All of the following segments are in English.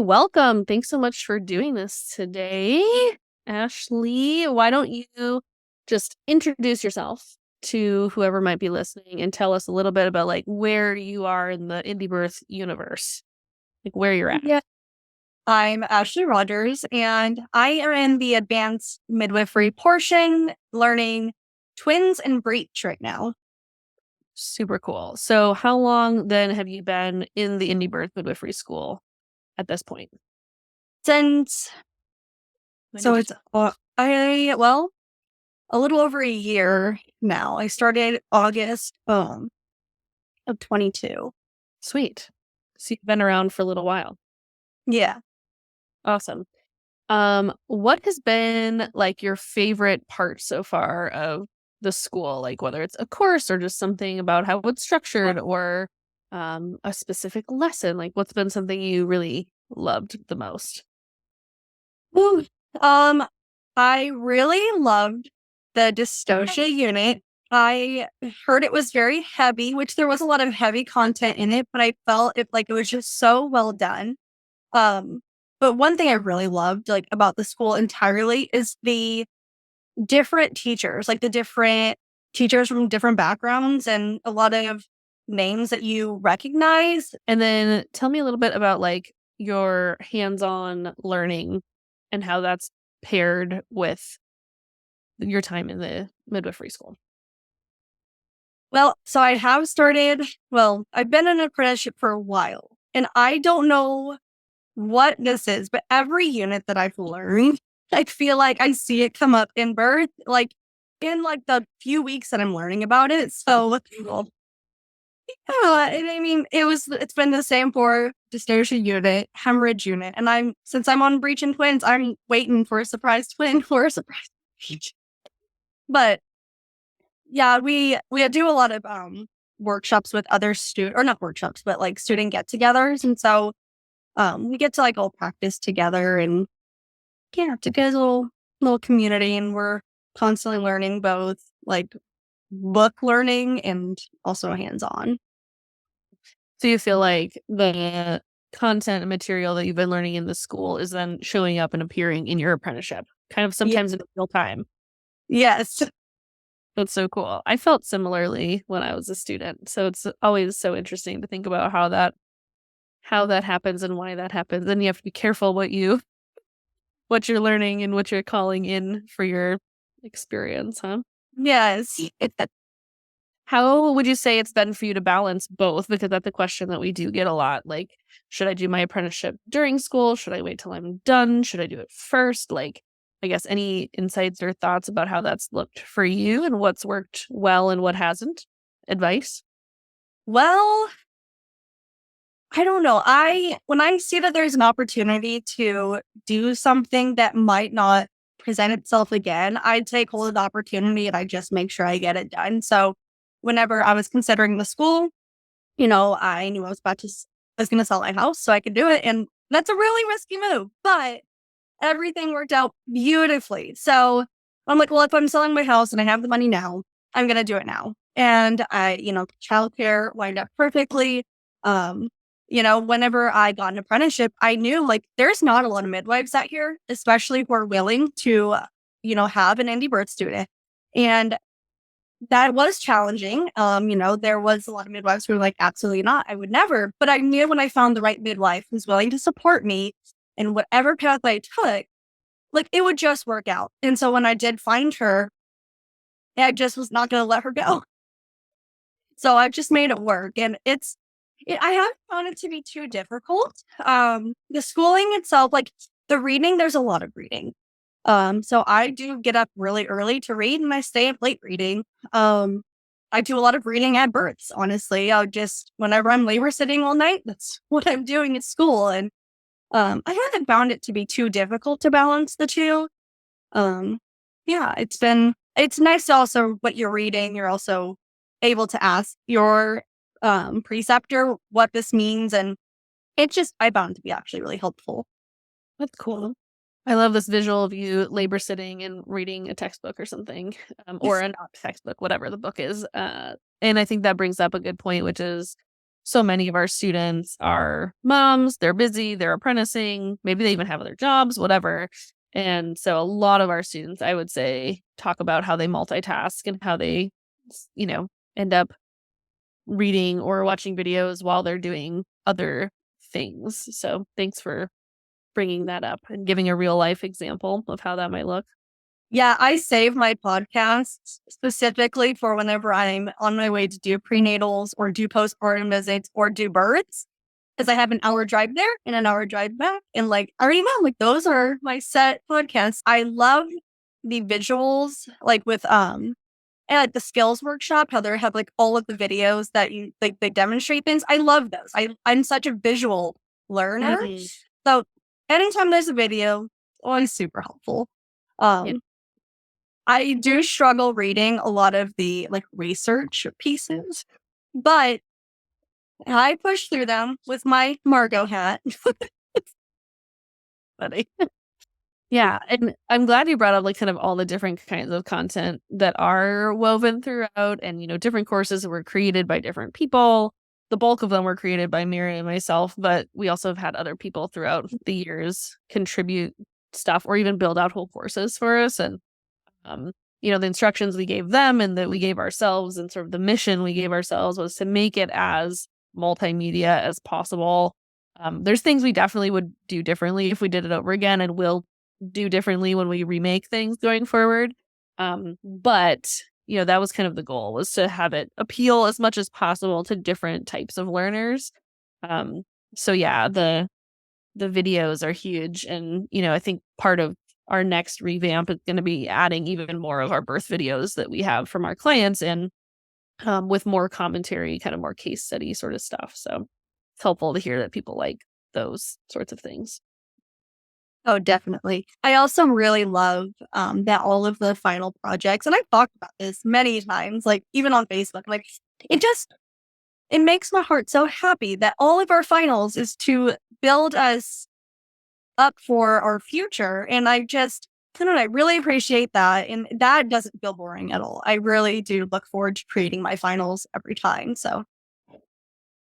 Welcome. Thanks so much for doing this today. Ashley, why don't you just introduce yourself to whoever might be listening and tell us a little bit about like where you are in the indie birth universe, like where you're at. Yeah, I'm Ashley Rogers, and I am in the advanced midwifery portion, learning twins and breech right now. Super cool. So how long then have you been in the indie birth midwifery school at this point? Since When so did you it's a little over a year now. I started August of 22. Sweet. So you've been around for a little while. Yeah. Awesome. What has been like your favorite part so far of the school? Like whether it's a course or just something about how it's structured or a specific lesson, like what's been something you really loved the most? Woo. Um, I really loved the dystocia unit. I heard it was very heavy, which there was a lot of heavy content in it, but I felt it was just so well done. Um, but one thing I really loved about the school entirely is the different teachers, like the different teachers from different backgrounds and a lot of names that you recognize. And then tell me a little bit about like your hands-on learning and how that's paired with your time in the midwifery school. Well, so I've been in an apprenticeship for a while, and I don't know what this is, but every unit that I've learned, I feel like I see it come up in birth, like in the few weeks that I'm learning about it. So, yeah, and I mean, it's been the same for dystocia unit, hemorrhage unit, and since I'm on breech and twins, I'm waiting for a surprise twin or a surprise breech. But yeah, we do a lot of workshops with other or not workshops, but like student get-togethers, and so we get to like all practice together, and yeah, it's a good little community, and we're constantly learning both like book learning and also hands-on. So you feel like the content and material that you've been learning in the school is then showing up and appearing in your apprenticeship, kind of Yeah. sometimes in real time. Yes. That's so cool. I felt similarly when I was a student. So it's always so interesting to think about how that happens and why that happens. And you have to be careful what you're learning and what you're calling in for your experience, huh? Yes. How would you say it's been for you to balance both? Because that's a question that we do get a lot. Like, should I do my apprenticeship during school? Should I wait till I'm done? Should I do it first? Like, I guess any insights or thoughts about how that's looked for you and what's worked well and what hasn't? Advice? Well, I don't know. When I see that there's an opportunity to do something that might not present itself again, I take hold of the opportunity and I just make sure I get it done. So whenever I was considering the school, I knew I was going to sell my house so I could do it. And that's a really risky move, but everything worked out beautifully. So I'm like, well, if I'm selling my house and I have the money now, I'm going to do it now. And childcare lined up perfectly. Um, whenever I got an apprenticeship, I knew like there's not a lot of midwives out here, especially who are willing to, have an indie birth student. And that was challenging. There was a lot of midwives who were like, absolutely not. I would never. But I knew when I found the right midwife who's willing to support me in whatever path I took, like it would just work out. And so when I did find her, I just was not going to let her go. So I just made it work. And I haven't found it to be too difficult. The schooling itself, like the reading, there's a lot of reading. So I do get up really early to read and I stay up late reading. I do a lot of reading at births, honestly. Whenever I'm labor sitting all night, that's what I'm doing at school. And I haven't found it to be too difficult to balance the two. Um, yeah, it's nice to also what you're reading. You're also able to ask your preceptor what this means. And I found it to be actually really helpful. That's cool. I love this visual of you labor sitting and reading a textbook or something, or a not textbook, whatever the book is. And I think that brings up a good point, which is so many of our students are moms, they're busy, they're apprenticing, maybe they even have other jobs, whatever. And so a lot of our students, I would say, talk about how they multitask and how they, you know, end up reading or watching videos while they're doing other things. So thanks for bringing that up and giving a real life example of how that might look. Yeah, I save my podcasts specifically for whenever I'm on my way to do prenatals or do postpartum visits or do births, because I have an hour drive there and an hour drive back. And like, I already know, like, those are my set podcasts. I love the visuals, like with, and like the skills workshop, how they have like all of the videos that you like, they demonstrate things. I love those. I'm such a visual learner. Mhm. So anytime there's a video, always super helpful. Yeah. Um, I do struggle reading a lot of the like research pieces, but I push through them with my Margot hat. Funny. Yeah, and I'm glad you brought up, like, kind of all the different kinds of content that are woven throughout and, different courses were created by different people. The bulk of them were created by Mary and myself, but we also have had other people throughout the years contribute stuff or even build out whole courses for us. And, um, the instructions we gave them and that we gave ourselves and sort of the mission we gave ourselves was to make it as multimedia as possible. There's things we definitely would do differently if we did it over again and will do differently when we remake things going forward. But that was kind of the goal, was to have it appeal as much as possible to different types of learners. Um, so yeah, the videos are huge. And, I think part of our next revamp is going to be adding even more of our birth videos that we have from our clients and with more commentary, kind of more case study sort of stuff. So it's helpful to hear that people like those sorts of things. Oh, definitely. I also really love that all of the final projects, and I've talked about this many times, like even on Facebook, like it just it makes my heart so happy that all of our finals is to build us up for our future. And I don't know, I really appreciate that. And that doesn't feel boring at all. I really do look forward to creating my finals every time. So,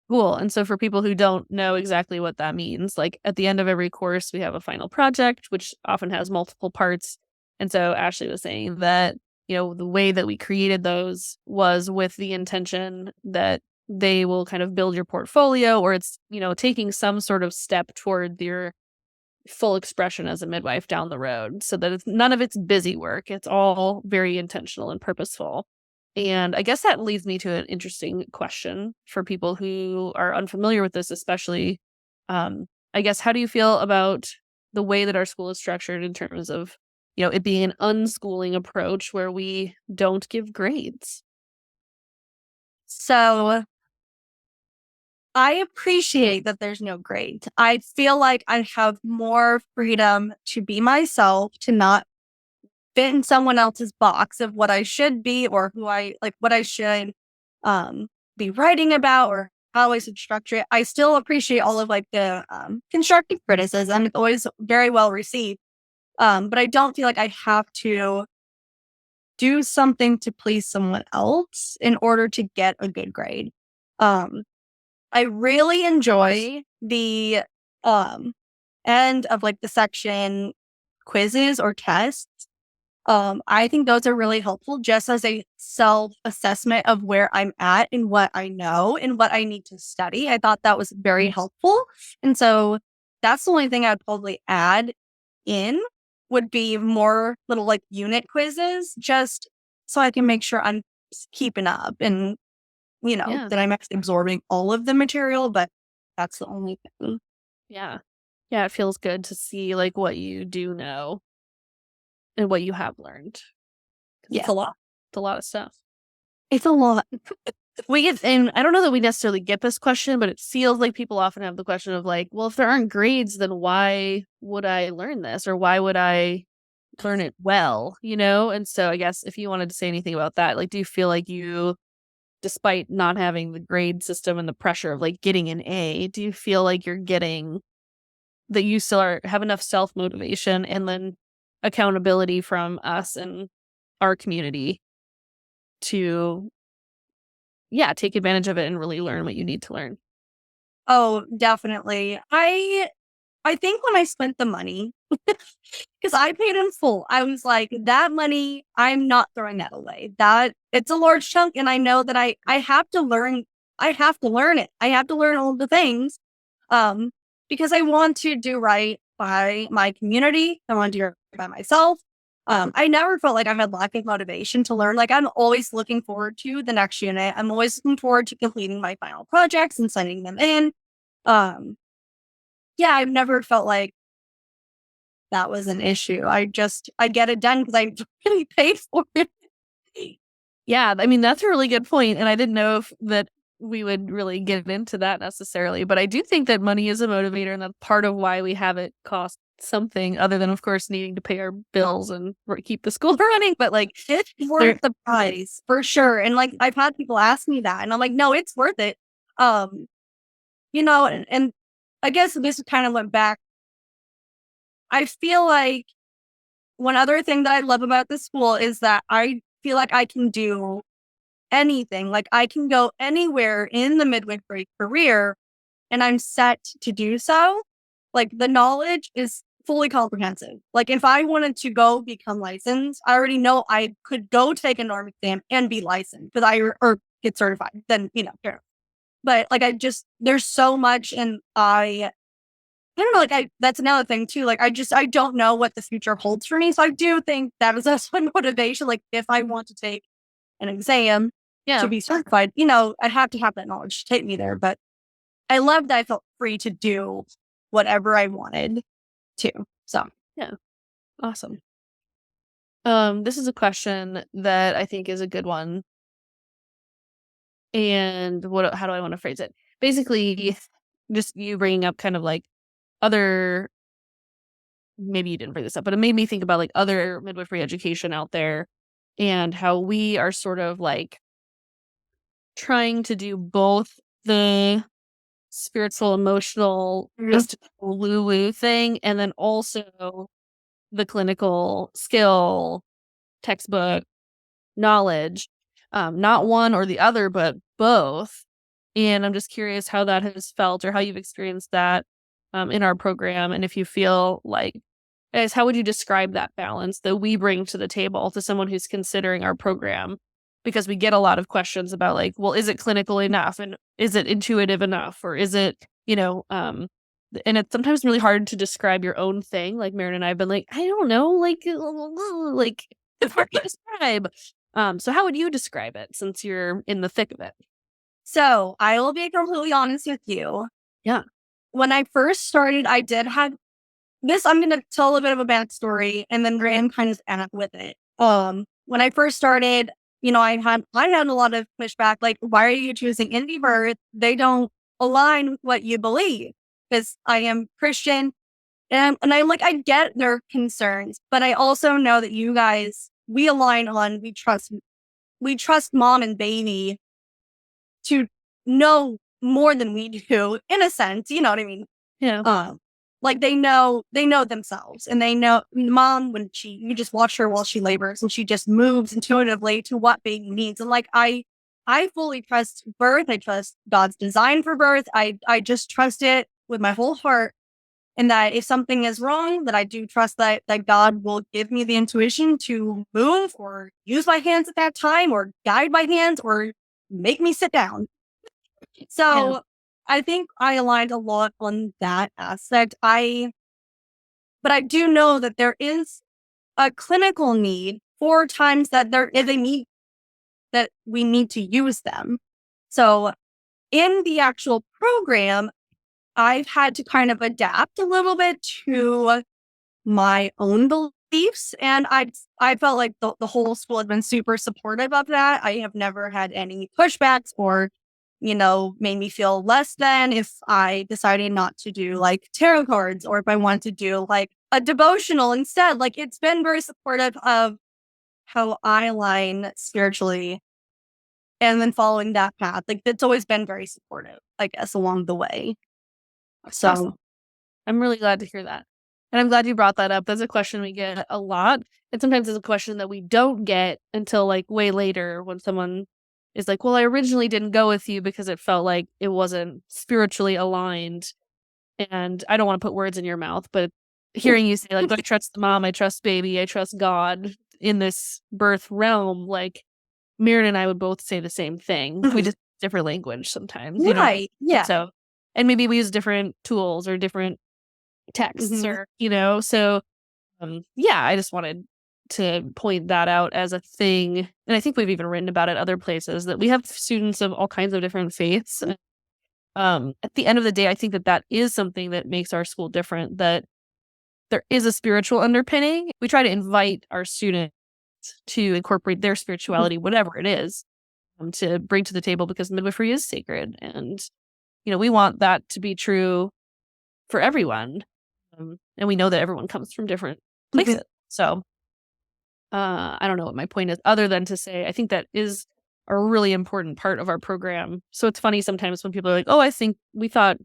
Cool. And so for people who don't know exactly what that means, like at the end of every course, we have a final project, which often has multiple parts. And so Ashley was saying that, the way that we created those was with the intention that they will kind of build your portfolio, or it's, taking some sort of step toward your full expression as a midwife down the road, so that none of it's busy work. It's all very intentional and purposeful. And I guess that leads me to an interesting question for people who are unfamiliar with this, especially. I guess, how do you feel about the way that our school is structured in terms of, it being an unschooling approach where we don't give grades? so I appreciate that there's no grade. I feel like I have more freedom to be myself, to not fit in someone else's box of what I should be or who I like, what I should um, be writing about or how I should structure it. I still appreciate all of like the constructive criticism. It's always very well received. But I don't feel like I have to do something to please someone else in order to get a good grade. Um, I really enjoy the um, end of like the section quizzes or tests. I think those are really helpful just as a self assessment of where I'm at and what I know and what I need to study. I thought that was very helpful. And so that's the only thing I'd probably add in would be more little like unit quizzes, just so I can make sure I'm keeping up and, Yeah. that I'm actually absorbing all of the material. But that's the only thing. Yeah. Yeah. It feels good to see like what you do know and what you have learned. 'Cause it's Yeah, a lot. It's a lot of stuff. it's a lot. We get, and I don't know that we necessarily get this question, but it feels like people often have the question of like, well, if there aren't grades, then why would I learn this? Or why would I learn it well? And so I guess if you wanted to say anything about that, like, do you feel like you, despite not having the grade system and the pressure of like getting an A, do you feel like you're getting that you still have enough self motivation and then accountability from us and our community to, yeah, take advantage of it and really learn what you need to learn? Oh, definitely. I think when I spent the money, because I paid in full, I was like, that money, I'm not throwing that away. That it's a large chunk, and I know that I have to learn. I have to learn it. I have to learn all the things, um, because I want to do right by my community. I want to do right by myself. I never felt like I had lack of motivation to learn. Like, I'm always looking forward to the next unit. I'm always looking forward to completing my final projects and sending them in. Um, yeah, I've never felt like that was an issue. I get it done because I really paid for it. Yeah, I mean, that's a really good point, and I didn't know if that we would really get into that necessarily, but I do think that money is a motivator, and that's part of why we have it cost something other than, of course, needing to pay our bills and keep the school running, but, like, It's there worth the price for sure. And like I've had people ask me that, and I'm like, no, it's worth it. Um, and I guess this kind of went back. I feel like one other thing that I love about this school is that I feel like I can do anything. Like I can go anywhere in the midwifery career and I'm set to do so. Like the knowledge is fully comprehensive. Like if I wanted to go become licensed, I already know I could go take a norm exam and be licensed because or get certified. Then, sure. But like there's so much, and I don't know, like that's another thing too. Like I don't know what the future holds for me. So I do think that is also my motivation. Like if I want to take an exam to yeah, be certified, I'd have to have that knowledge to take me there. But I love that I felt free to do whatever I wanted to. So yeah, awesome. This is a question that I think is a good one, and how do I wanna phrase it? Basically, just you bringing up kind of, like, other maybe you didn't bring this up, but it made me think about, like, other midwifery education out there and how we are sort of, like, trying to do both the spiritual, emotional, Mhm. just woo-woo thing, and then also the clinical skill, textbook knowledge, not one or the other, but both. And I'm just curious how that has felt or how you've experienced that in our program. And if you feel like, guys, how would you describe that balance that we bring to the table to someone who's considering our program? Because we get a lot of questions about, like, well, is it clinical enough? And is it intuitive enough? Or is it, and it's sometimes really hard to describe your own thing. Like Marin and I have been like, I don't know, like, it's hard to describe. So how would you describe it since you're in the thick of it? so I will be completely honest with you. Yeah. When I first started, I did have this. I'm gonna tell a bit of a backstory and then Graham kind of end up with it. When I first started, I had a lot of pushback, like, why are you choosing indie birth? They don't align with what you believe. Because I am Christian and I get their concerns, but I also know that you guys we align on we trust mom and baby to know more than we do, in a sense, you know what I mean? Yeah. Um, like they know themselves, and they know mom when you just watch her while she labors and she just moves intuitively to what baby needs. And like I fully trust birth. I trust God's design for birth. I just trust it with my whole heart. And that if something is wrong, that I do trust that God will give me the intuition to move or use my hands at that time or guide my hands or make me sit down. Yeah. So I think I aligned a lot on that aspect. But I do know that there is a clinical need for times that there is a need that we need to use them. So in the actual program, I've had to kind of adapt a little bit to my own beliefs. And I felt like the whole school had been super supportive of that. I have never had any pushbacks or, made me feel less than if I decided not to do like tarot cards or if I wanted to do like a devotional instead. Like it's been very supportive of how I align spiritually and then following that path. Like it's always been very supportive, I guess, along the way. Awesome. So I'm really glad to hear that. And I'm glad you brought that up. That's a question we get a lot. And sometimes it's a question that we don't get until like way later when someone is like, well, I originally didn't go with you because it felt like it wasn't spiritually aligned. And I don't want to put words in your mouth, but hearing you say, like, I trust the mom, I trust baby, I trust God in this birth realm, like, Mirren and I would both say the same thing. We just different language sometimes, you know? Right. Yeah. So, and maybe we use different tools or different texts or, so, yeah, I just wanted to point that out as a thing. And I think we've even written about it other places that we have students of all kinds of different faiths. At the end of the day, I think that that is something that makes our school different, that there is a spiritual underpinning. We try to invite our students to incorporate their spirituality, whatever it is, to bring to the table because midwifery is sacred. And, we want that to be true for everyone. And we know that everyone comes from different places. So I don't know what my point is other than to say, I think that is a really important part of our program. So it's funny sometimes when people are like, oh, I think we thought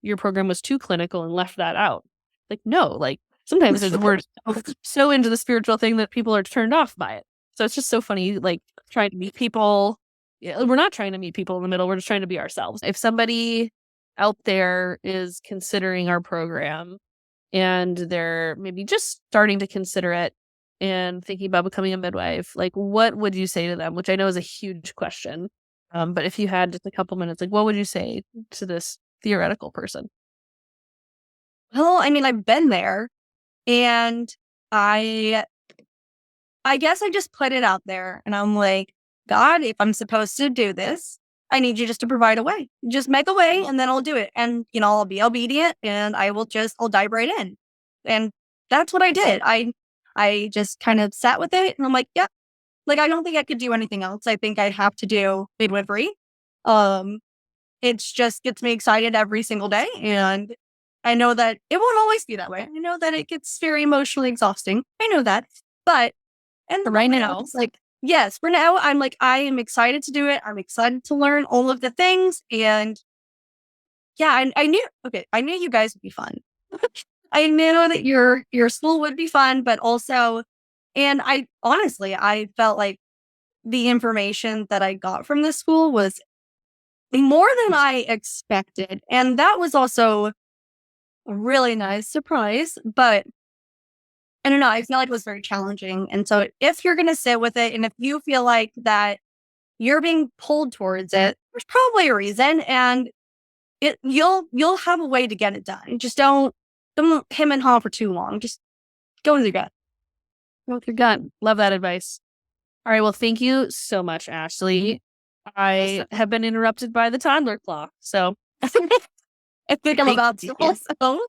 your program was too clinical and left that out. Like, no, like sometimes we're so into the spiritual thing that people are turned off by it. So it's just so funny, like trying to meet people. Yeah, we're not trying to meet people in the middle. We're just trying to be ourselves. If somebody out there is considering our program and they're maybe just starting to consider it and thinking about becoming a midwife, like what would you say to them? Which I know is a huge question. But if you had just a couple minutes, like what would you say to this theoretical person? Well, I mean, I've been there, and I I guess I just put it out there, and I'm like, God, if I'm supposed to do this, I need you just to provide a way. Just make a way, and then I'll do it. And I'll be obedient, and I'll dive right in. And that's what I did. I just kind of sat with it, and I'm like, yeah, like I don't think I could do anything else. I think I have to do midwifery. Um, it's just gets me excited every single day, and I know that it won't always be that way. I know that it gets very emotionally exhausting. I know that, but and right now, it's like, yes, for now, I'm like, I am excited to do it. I'm excited to learn all of the things. And yeah, I knew you guys would be fun. I knew that your school would be fun, but also, and I honestly, I felt like the information that I got from this school was more than I expected. And that was also a really nice surprise. But I don't know. I feel like it was very challenging. And so if you're going to sit with it and if you feel like that you're being pulled towards it, there's probably a reason and you'll have a way to get it done. Just don't hem and haw for too long. Just go with your gut. Go with your gut. Love that advice. All right. Well, thank you so much, Ashley. I have been interrupted by the toddler clock. So I think I'm about to also